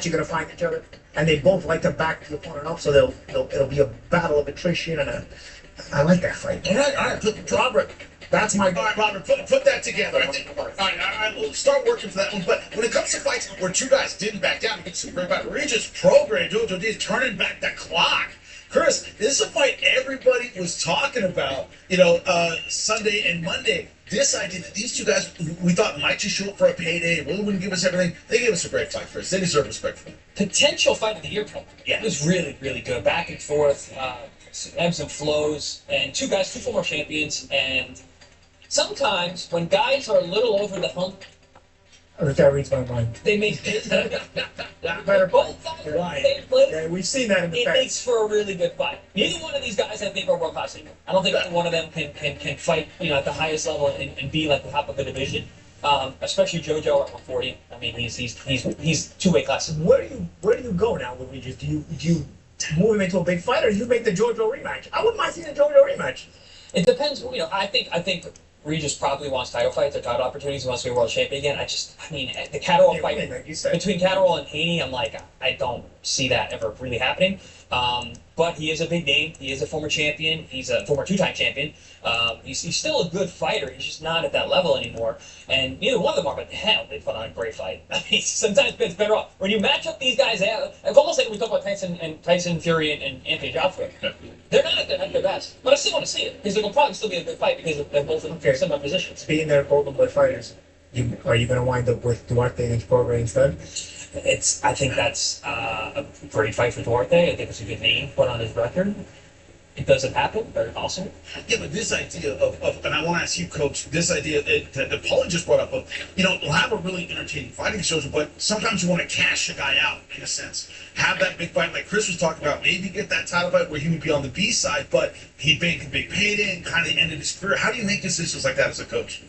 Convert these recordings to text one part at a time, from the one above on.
actually going to find each other, and they both like to back the opponent up, so it'll be a battle of attrition, and I like that fight. All right, Robert. That's my. All right, Robert, put that together. I think. All right, we'll start working for that one. But when it comes to fights where two guys didn't back down against some great fight, Regis Prograis, Jojo Diaz turning back the clock. Chris, this is a fight everybody was talking about, Sunday and Monday. This idea that these two guys we thought might just show up for a payday, really wouldn't give us everything. They gave us a great fight, Chris. They deserve respect for it. Potential fight of the year, Paul. Yeah, it was really, really good. Back and forth, ebbs and flows, and two former champions. And sometimes when guys are a little over the hump, that reads my mind. They make better both sides right. Yeah, we've seen that in the past. It makes for a really good fight. Neither one of these guys, I think, are world class anymore. I don't think either one of them can fight, at the highest level and be like the top of the division. Especially JoJo at 140. I mean, he's two-weight class. Where do you go now with Regis? Do you move him into a big fight, or do you make the JoJo rematch? I wouldn't mind seeing a JoJo rematch. It depends. I think Regis probably wants title fights or title opportunities. He wants to be a world champion again. The Catterall fight like between Catterall and Haney, I'm like, I don't see that ever really happening. But he is a big name. He is a former champion. He's a former two-time champion. He's still a good fighter. He's just not at that level anymore. And neither one of them are, but hell, they put on a great fight. I mean, sometimes it's better off. When you match up these guys out, it's almost like we talk about Tyson Fury and Anthony Joshua. They're not at their best. But I still want to see it, because it'll probably still be a good fight, because they're both in similar positions. Being their golden boy fighters, are you going to wind up with Duarte against Prograis instead? I think that's a great fight for Duarte. I think it's a good name put on his record. It doesn't happen, but awesome. Yeah, but this idea of and I want to ask you, Coach, this idea that Paulie just brought up of, we'll have a really entertaining fighting shows, but sometimes you want to cash a guy out, in a sense. Have that big fight like Chris was talking about, maybe get that title fight where he would be on the B side, but he'd make a big payday and kind of ended his career. How do you make decisions like that as a coach?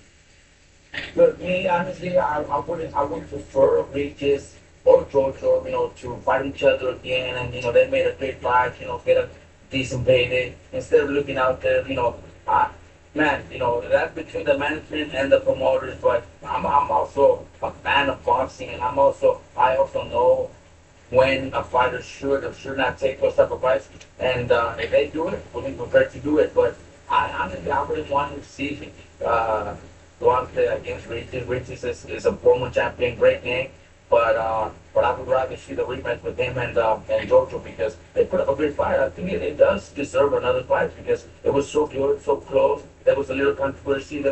Look, me, honestly, I would prefer Regis or JoJo, to fight each other again, and they made a great fight, get a decent payday instead of looking out there, that's between the management and the promoters. But I'm also a fan of boxing, and I also know when a fighter should or should not take those type of fights, and if they do it, we'll be prepared to do it. But I really want to see Duarte against Regis. Regis is a former champion, great name. But I would rather see the rematch with him and JoJo, because they put up a great fight. I think it does deserve another fight, because it was so good, so close. There was a little controversy. It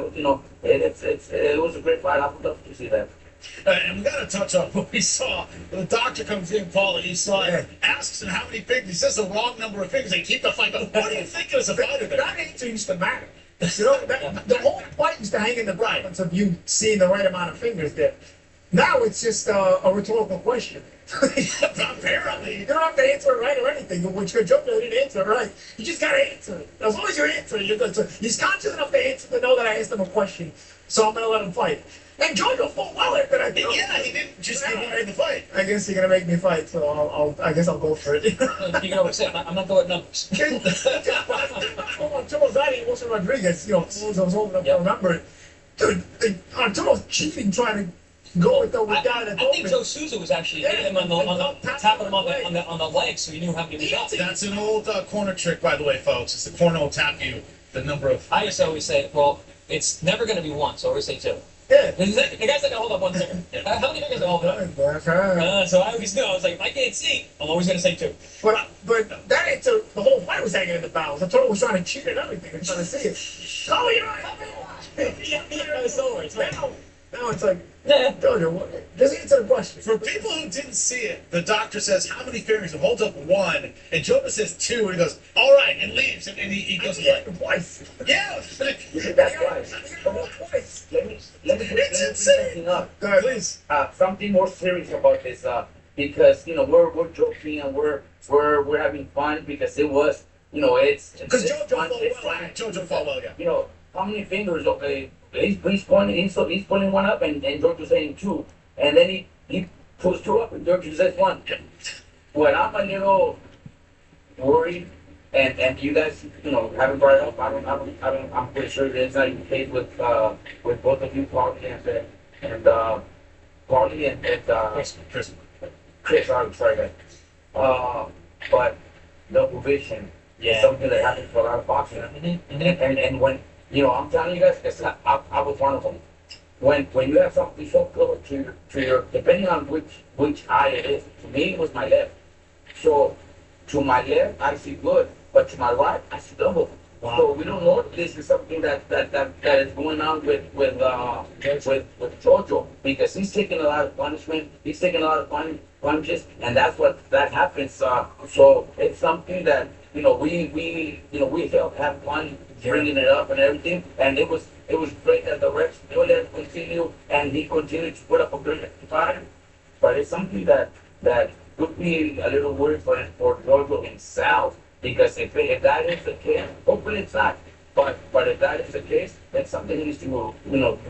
was a great fight. I would love to see that. And we got to touch on what we saw. The doctor comes in, Paul, and he saw it, asks him how many fingers. He says the wrong number of fingers. They keep the fight going. What do you think as a fighter there? That answer used to matter. The whole fight used to hang in the balance of you seeing the right amount of fingers there. Now it's just a rhetorical question. Apparently. You don't have to answer it right or anything, which JoJo didn't answer it right. You just got to answer it. As long as you answer it, you're good. So he's conscious enough to answer to know that I asked him a question, so I'm going to let him fight. And JoJo fought well after that. Yeah, he didn't just get in the fight. I guess you're going to make me fight, so I guess I'll go for it. You can always say, I'm not going with numbers. Arturo's daddy, Wilson Rodriguez, I was old enough to remember it. Dude, Arturo's cheating trying to go with the guy that I think Joe Souza was actually hitting him tapping him on the leg, so he knew how many was up. That's an old corner trick, by the way, folks. It's the corner will tap you. The number of. I used to always say, well, it's never going to be one, so I always say two. Yeah. The guy's like, hold up one second. How many fingers are holding up? So I always knew. I was like, if I can't see, I'm always going to say two. But that answer, the whole fight was hanging in the balance. Arturo was trying to cheat at everything and trying to see it. Oh, you're right. Now it's like, JoJo, just answer the question. For people who didn't see it, the doctor says, how many fingers? He holds up one, and JoJo says two, and he goes, all right, and leaves. And he goes, twice. Yeah. That's twice. Let me it's insane. Up. Go ahead, please. Something more serious about this, because, we're joking and we're having fun, because it was, it's because JoJo fought well, yeah. How many fingers? Okay, he's pulling one up, and JoJo's saying two, and then he pulls two up, and JoJo says one. When I'm a little worried, and you guys, haven't brought it up, I'm pretty sure it's not even paid with both of you, Paulie and Chris. Chris, sorry, guys. But double vision is Yeah. something that happens for a lot of boxers. And when, I'm telling you guys, I was one of them. When you have something so close to your, depending on which eye it is, to me it was my left. So to my left I see good, but to my right I see double. Wow. So we don't know if this is something that is going on with Jojo, because he's taking a lot of punishment, he's taking a lot of punches, and that's what that happens. So it's something that we helped have fun bringing it up and everything, and it was great that the refs let it continue, and he continued to put up a good fight. But it's something that could be a little worried for Jojo himself, because if that is the case, hopefully it's not. But if that is the case, then something he needs to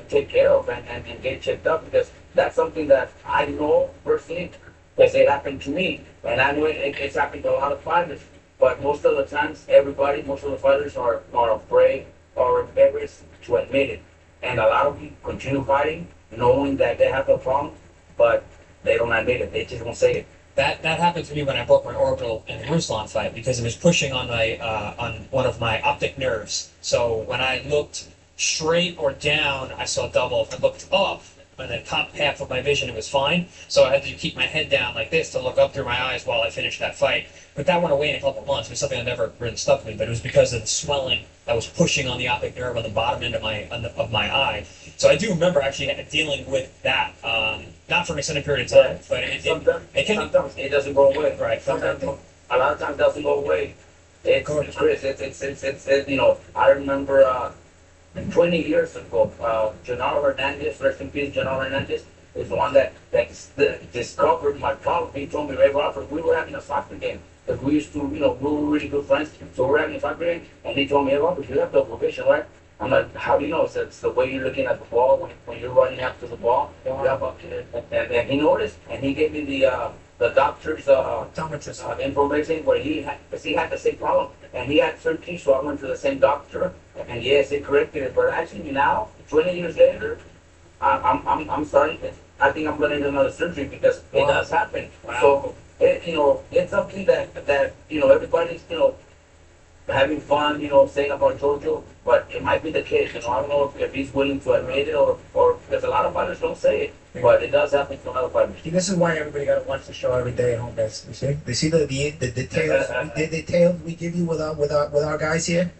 take care of and get checked up, because that's something that I know personally, because it happened to me, and I know it's happened to a lot of fighters. But most of the times, most of the fighters are afraid or embarrassed to admit it. And a lot of people continue fighting, knowing that they have a problem, but they don't admit it. They just won't say it. That happened to me when I broke my orbital in the Ruslan fight, because it was pushing on one of my optic nerves. So when I looked straight or down, I saw double. If I looked up, in the top half of my vision, it was fine. So I had to keep my head down like this to look up through my eyes while I finished that fight. But that went away in a couple of months. It was something that never really stuck with me, but it was because of the swelling that was pushing on the optic nerve on the bottom end of my eye. So I do remember actually dealing with that, not for an extended period of time, but sometimes it doesn't go away. Right. Sometimes, a lot of times, it doesn't go away. Chris, I remember 20 years ago, Genaro Hernandez, rest in peace, Genaro Hernandez, is the one that discovered my problem. He told me, "Hey, Robert, we were having a soccer game, because we used to, we were really good friends, so we were having a soccer game," and he told me, "Hey, Robert, you have double vision, right?" I'm like, "How do you know?" It's the way you're looking at the ball when you're running after the ball. And he noticed, and he gave me the doctor's information where because he had the same problem, and he had surgery, so I went to the same doctor, and yes, they corrected it. But actually now, 20 years later, I'm starting. I think I'm going to need another surgery, because it does happen. Wow. So it's something that everybody's having fun, saying about Jojo, but it might be the case. I don't know if he's willing to admit it, or because a lot of fighters don't say it, but it does happen to a lot of fighters. See, this is why everybody got to watch the show every day at home, guys. You see, they see the details, the details we give you with our guys here.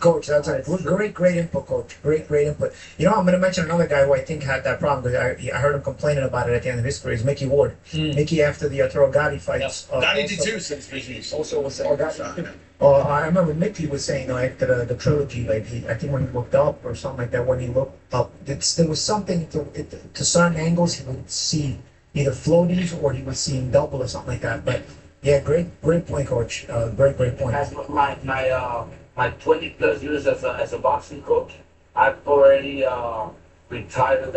Coach, that's a great input, Coach. Great input. I'm going to mention another guy who I think had that problem, because I heard him complaining about it at the end of his career. Is Mickey Ward. Mickey, after the Arturo Gotti fights, Gotti did too, since business. also was Gotti. I remember Mickey was saying, after the trilogy, like I think when he looked up or something like that, when he looked up, there was something to certain angles he would see either floaties or he was seeing double or something like that. But yeah, great point, Coach. Great point. As my 20 plus years as a boxing coach, I've already retired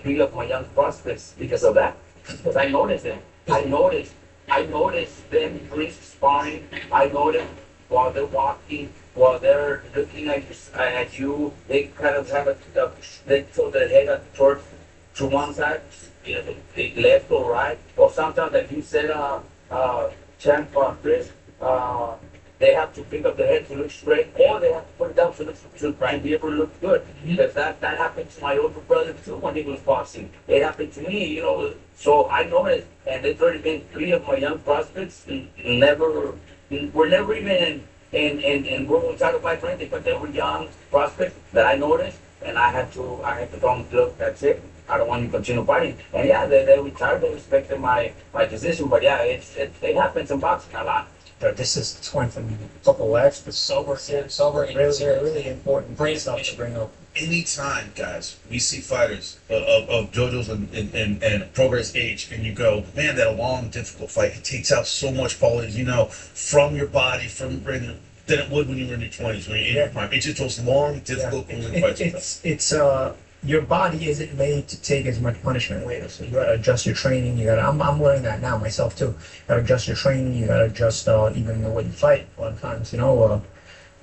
3 of my young prospects because of that. Because I noticed them. I noticed them doing sparring. I noticed while they're walking, while they're looking at you, they kind of have they tilt their head towards to one side, left or right, or sometimes, like you said, Champ Chris, they have to pick up the head to look straight, or they have to put it down to be able to look good. Because that happened to my older brother too when he was boxing. It happened to me, So I noticed, and it's already been 3 of my young prospects were never even in world title fights or anything, but they were young prospects that I noticed, and I had to tell them, "Look, that's it. I don't want you to continue fighting." And yeah, they retired. They respected my decision, but yeah, it happens in boxing a lot. This is going from a couple laughs to Sober, and really important Great stuff to bring up. Anytime, guys, we see fighters of JoJo's and Progress age, and you go, man, that a long, difficult fight, it takes out so much qualities, from your body, from your brain, than it would when you were in your 20s, when you're in your prime. It's just those long, difficult, fights. It's your body isn't made to take as much punishment later, so you gotta adjust your training. I'm learning that now myself too. You gotta adjust your training. You gotta adjust even the way you fight a lot of times.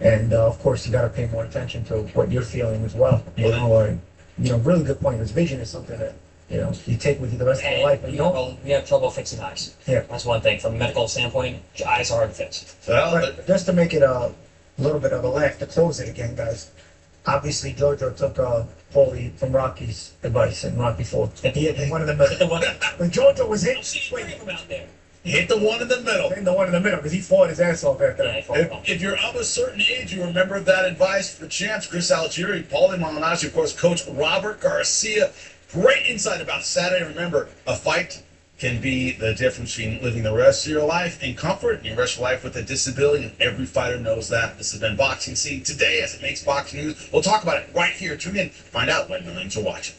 And of course you gotta pay more attention to what you're feeling as well. Really good point. Because vision is something that you take with you the rest of your life, but you don't. You have trouble fixing eyes. Yeah. That's one thing. From a medical standpoint, eyes are hard to fix. Well, But just to make it a little bit of a laugh to close it again, guys. Obviously, Jojo took Paulie from Rocky's advice in Rocky 4. He hit one in the middle. When Jojo was hit, Out there. hit the one in the middle. hitting the one in the middle because he fought his ass off after that. If you're of a certain age, you remember that advice for the champs, Chris Algieri, Paulie Malignaggi, of course, Coach Robert Garcia. Great insight about Saturday. Remember, a fight can be the difference between living the rest of your life in comfort and your rest of your life with a disability, and every fighter knows that. This has been Boxing Scene today as it makes boxing news. We'll talk about it right here. Tune in, find out when millions are watching.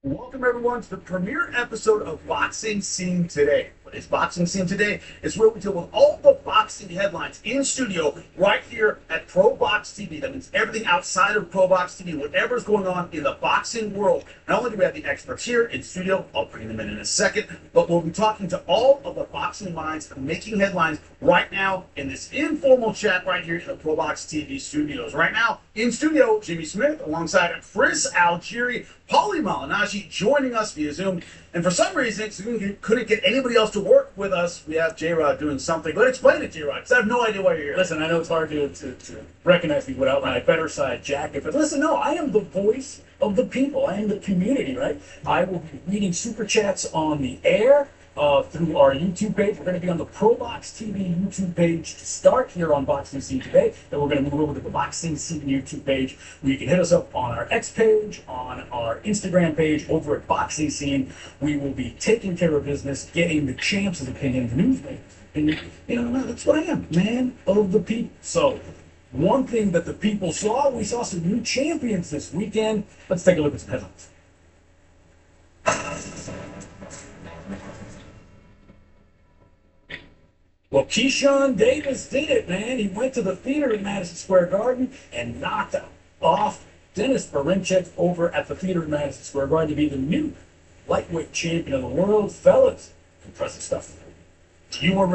Welcome, everyone, to the premiere episode of Boxing Scene Today. What is Boxing Scene Today? It's where we deal with all the boxing headlines in studio right here at Pro Box TV. That means everything outside of Pro Box TV, whatever's going on in the boxing world. Not only do we have the experts here in studio, I'll bring them in a second, but we'll be talking to all of the boxing minds making headlines right now in this informal chat right here in the Pro Box TV studios. Right now, in studio, Jimmy Smith alongside Chris Algieri, Paulie Malignaggi joining us via Zoom. And for some reason, we couldn't get anybody else to work with us. We have J-Rod doing something. Go ahead, explain it, J-Rod, because I have no idea why you're here. Listen, I know it's hard to recognize me without my better side jacket, but listen, no, I am the voice of the people. I am the community, right? I will be reading super chats on the air through our YouTube page. We're going to be on the Pro Box TV YouTube page to start here on Boxing Scene today. Then we're going to move over to the Boxing Scene YouTube page, where you can hit us up on our X page, on our Instagram page, over at Boxing Scene. We will be taking care of business, getting the champs' opinion, the newsmakers. And, that's what I am, man of the people. So, one thing that the people saw, we saw some new champions this weekend. Let's take a look at some headlines. Well, Keyshawn Davis did it, man. He went to the theater in Madison Square Garden and knocked off Dennis Berinchek over at the theater in Madison Square Garden to be the new lightweight champion of the world. Fellas, impressive stuff. You were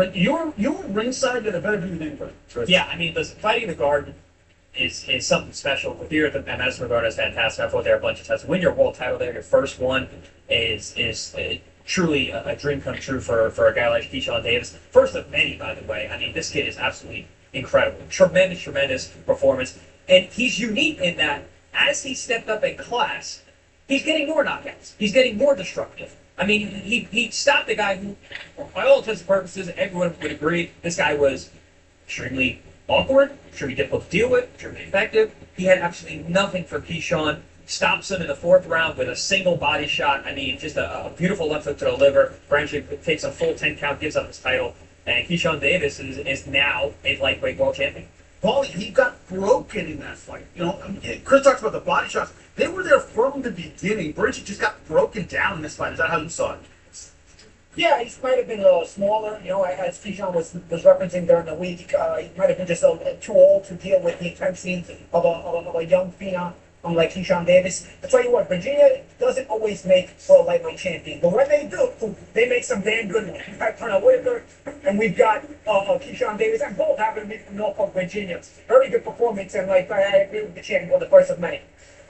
ringside at a better view than anybody. Yeah, I mean, listen, fighting the Garden is something special. The theater at Madison Square Garden is fantastic. I've fought there a bunch of times. Win your world title there, your first one, is truly a dream come true for a guy like Keyshawn Davis. First of many, by the way. I mean, this kid is absolutely incredible. Tremendous performance. And he's unique in that as he stepped up in class, he's getting more knockouts. He's getting more destructive. I mean, he stopped a guy who, by all intents and purposes, everyone would agree, this guy was extremely awkward, extremely difficult to deal with, extremely effective. He had absolutely nothing for Keyshawn. Stops him in the fourth round with a single body shot. I mean, just a beautiful left hook to the liver. Berinchek takes a full 10 count, gives up his title. And Keyshawn Davis is now a lightweight world champion. Paulie, he got broken in that fight. Chris talks about the body shots. They were there from the beginning. Berinchek just got broken down in this fight. Is that how you saw it? Yeah, he might have been a little smaller, as Keyshawn was referencing during the week. He might have been just too old to deal with the intensity of a young phenom like Keyshawn Davis. I tell you what, Virginia doesn't always make for a lightweight champion, but when they do, they make some damn good ones. We've got Turner Whitaker, and we've got Keyshawn Davis, and both happen to be from Norfolk, Virginia. Very good performance, and I agree with the champion, the first of many.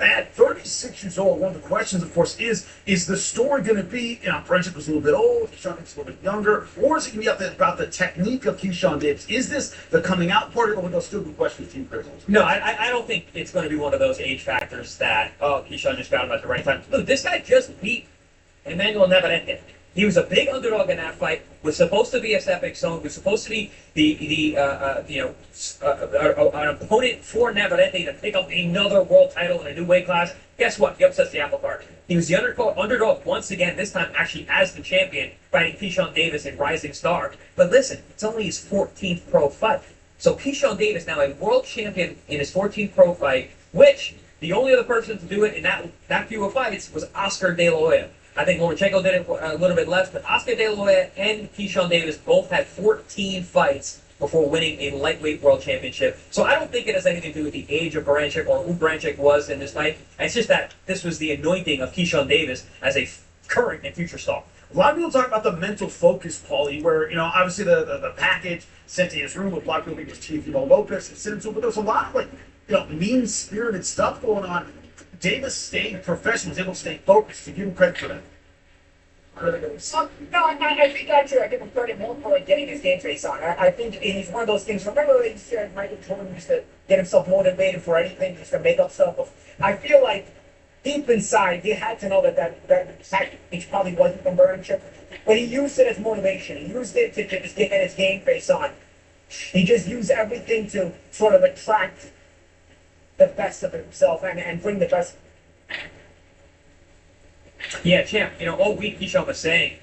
At 36 years old, one of the questions, of course, is the story going to be, Berinchek was a little bit old, Keyshawn Davis a little bit younger, or is it going to be about the technique of Keyshawn Davis? Is this the coming out party, or will those still be questions to you, Chris? No, I don't think it's going to be one of those age factors that, Keyshawn just got him at the right time. Look, this guy just beat Emmanuel Navarrete. He was a big underdog in that fight. Was supposed to be a stepping stone. Was supposed to be an opponent for Navarrete to pick up another world title in a new weight class. Guess what? He upsets the apple cart. He was the underdog once again. This time, actually, as the champion, fighting Keyshawn Davis in Rising Star. But listen, it's only his 14th pro fight. So Keyshawn Davis now a world champion in his 14th pro fight, which the only other person to do it in that few of fights was Oscar De La Hoya. I think Lomachenko did it a little bit less, but Oscar De La Hoya and Keyshawn Davis both had 14 fights before winning a lightweight world championship. So I don't think it has anything to do with the age of Baranchyk or who Baranchyk was in this fight. It's just that this was the anointing of Keyshawn Davis as a current and future star. A lot of people talk about the mental focus, Paulie, where, obviously the package sent to his room with a lot of people think it was Teofimo Lopez and sent him to, but there was a lot of, mean-spirited stuff going on. Davis stayed professional, was able to stay focused, to give him credit for that. No, I think actually I give him credit more for getting his game face on. I think he's one of those things. Remember when Michael Jordan used to get himself motivated for anything, just to make up stuff? I feel like deep inside, he had to know that package probably wasn't from Baranchyk, but he used it as motivation. He used it to just get his game face on. He just used everything to sort of attract the best of himself and bring the best. Yeah, champ. All week Keyshawn was saying,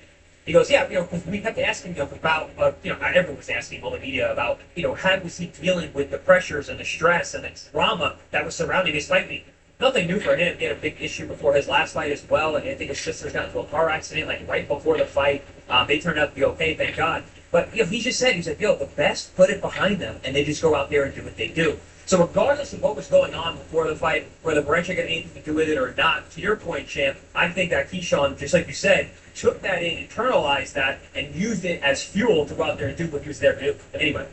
he goes, yeah, because we kept asking him about, everyone was asking all the media about, how was he dealing with the pressures and the stress and the drama that was surrounding his fight week. Nothing new for him. He had a big issue before his last fight as well, and I think his sisters got into a car accident right before the fight. They turned out to be okay, thank God. But he just said, the best put it behind them, and they just go out there and do what they do. So regardless of what was going on before the fight, whether Baranchyk had anything to do with it or not, to your point, champ, I think that Keyshawn, just like you said, took that in, internalized that, and used it as fuel to go out there and do what he was there to do. Anyway.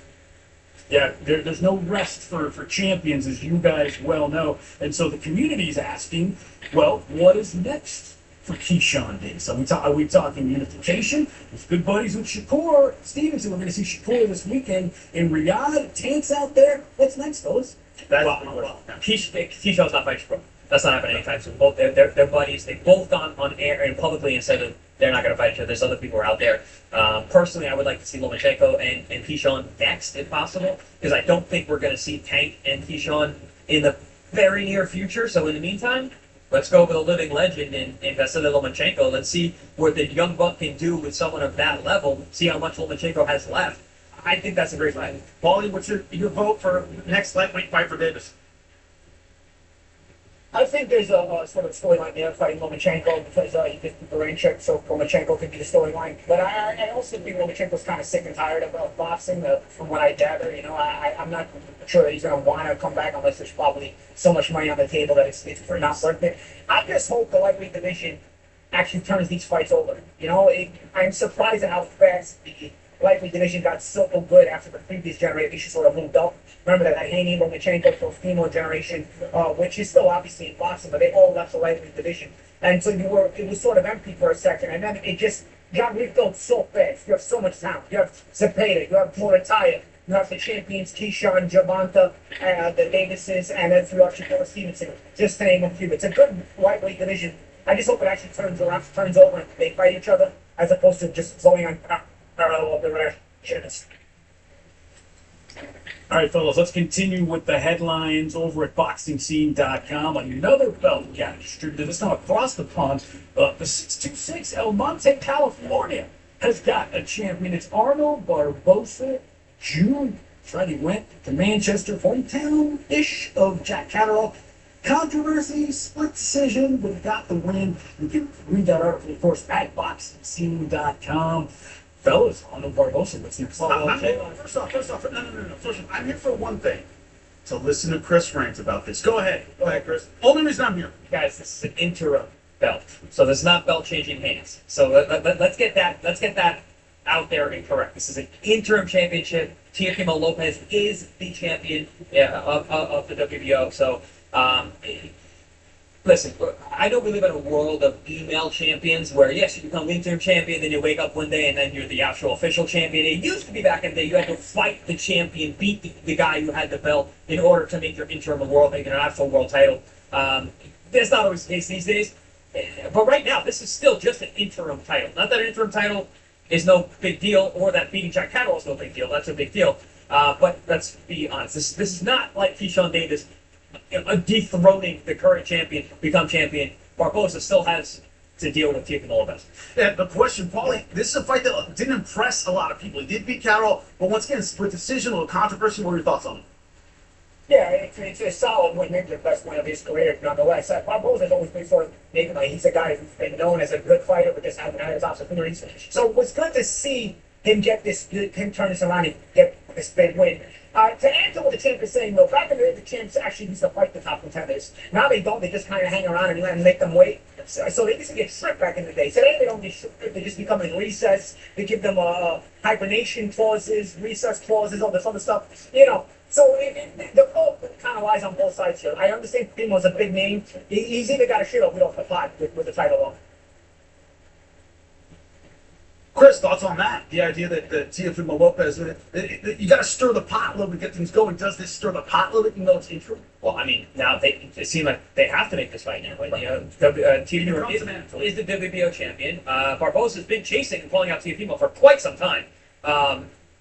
Yeah, there's no rest for champions, as you guys well know. And so the community's asking, well, what is next for Keyshawn Davis? Are we talking unification? He's good buddies with Shakur Stevenson. We're going to see Shakur this weekend in Riyadh. Tanks out there. What's next, fellas? Keyshawn's not fighting Shakur. That's not happening anytime soon. Both they're buddies. They've both gone on air and publicly and said that they're not going to fight each other. There's other people out there. Personally, I would like to see Lomachenko and Keyshawn next, if possible, because I don't think we're going to see Tank and Keyshawn in the very near future. So in the meantime, let's go with a living legend and Vasily Lomachenko. Let's see what the young buck can do with someone of that level. See how much Lomachenko has left. I think that's a great fight. Paulie, what's your vote for next lightweight fight for Davis? I think there's a sort of storyline there fighting Lomachenko because he just Baranchyk, so Lomachenko could be the storyline. But I also think Lomachenko's kind of sick and tired of boxing, from what I gather. I'm not sure that he's going to want to come back unless there's probably so much money on the table that it's not worth it. I just hope the lightweight division actually turns these fights over. I'm surprised at how fast the lightweight division got so good after the previous generation sort of moved up. Remember that Haney, Lomachenko, Teofimo generation, which is still obviously in boxing, but they all left the lightweight division. And so it was sort of empty for a second, and then it just got refilled so fast. You have so much talent. You have Zepeda, you have Morataya, you have the champions, Keyshawn, Javante, the Davises, and then you have Shakur Stevenson, just to name a few. It's a good lightweight division. I just hope it actually turns over and they fight each other, as opposed to just going on parallel of the directions. All right, fellas, let's continue with the headlines over at BoxingScene.com. Another belt got distributed. This time across the pond. The 626 El Monte, California, has got a champion. It's Arnold Barbosa Jr. Friday went to Manchester, hometown-ish of Jack Catterall. Controversy, split decision, but got the win. You can read that article, of course, at BoxingScene.com. Fellas, Arnold Barbosa, what's next? First off, I'm here for one thing. To listen to Chris rant about this. Go ahead, Chris. Only reason I'm here. Guys, this is an interim belt, so there's not belt changing hands. So let's get that out there and correct. This is an interim championship. Teofimo Lopez is the champion of the WBO. So listen, I know we live in a world of email champions where, yes, you become interim champion, then you wake up one day and then you're the actual official champion. It used to be back in the day you had to fight the champion, beat the guy who had the belt in order to make your interim a world, make it an actual world title. That's not always the case these days. But right now, this is still just an interim title. Not that an interim title is no big deal, or that beating Jack Catterall is no big deal. That's a big deal. But let's be honest. This is not like Keyshawn Davis dethroning the current champion, become champion. Barbosa still has to deal with Teofimo Lopez. Yeah, the question, Paulie, this is a fight that didn't impress a lot of people. He did beat Catterall, but once again, split decision, a little controversy. What are your thoughts on it? Yeah, it's a solid win, maybe the best win of his career, nonetheless. Barbosa's always been sort of he's a guy who's been known as a good fighter, but just hasn't had his opportunities. So it was good to see him turn this around and get this big win. To answer what the champ is saying, though, back in the day, the champs actually used to fight the top contenders. Now they don't. They just kind of hang around and let them make them wait. So they used to get stripped back in the day. Today they don't get stripped. They just become in recess. They give them hibernation clauses, recess clauses, all this other stuff. You know. So the fault kind of lies on both sides here. I understand Primo's a big name. He's either got a shit or we off the pot with the title on. Chris, thoughts on that? The idea that Teofimo Lopez, you got to stir the pot a little bit to get things going. Does this stir the pot a little bit, even though it's interim? Well, I mean, now it seems like they have to make this fight now. But, you know, Teofimo is the WBO champion. Barbosa's been chasing and pulling out Teofimo for quite some time.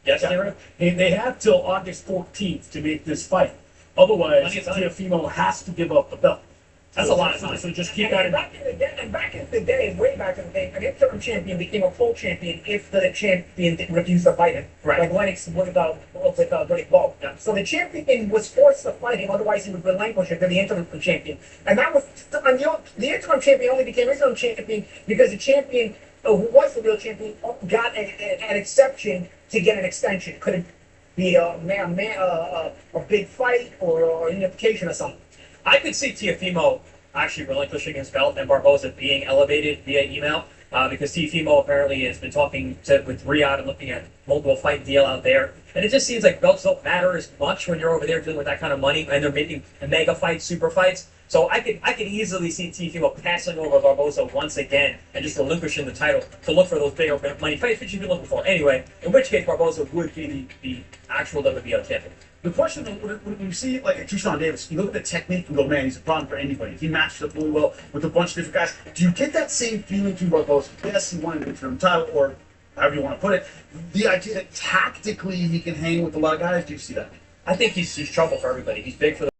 Yes, Yeah. They have till August 14th to make this fight. Otherwise, Teofimo has to give up the belt. That's a lot of time. So just keep that in mind. Back in the day, way back in the day, an interim champion became a full champion if the champion refused to fight him. Right. Like Lennox with Greg Ball. Yeah. So the champion was forced to fight him, otherwise he would relinquish it to the interim champion. And that was the interim champion only became interim champion because the champion who was the real champion got an exception to get an extension. Could it be a big fight or an unification or something? I could see Teofimo actually relinquishing his belt and Barbosa being elevated via email because Teofimo apparently has been talking with Riyadh and looking at multiple fight deal out there. And it just seems like belts don't matter as much when you're over there dealing with that kind of money and they're making mega fights, super fights. So I could easily see Teofimo passing over Barbosa once again and just relinquishing the title to look for those bigger money fights, which you've been looking for anyway. In which case Barbosa would be the actual WBO champion. The question, when you see like a Keyshawn Davis, you look at the technique and go, man, he's a problem for anybody. He matched up really well with a bunch of different guys. Do you get that same feeling from Barbosa? Yes, he won an interim title, or however you want to put it. The idea that tactically he can hang with a lot of guys, do you see that? I think he's trouble for everybody. He's big for the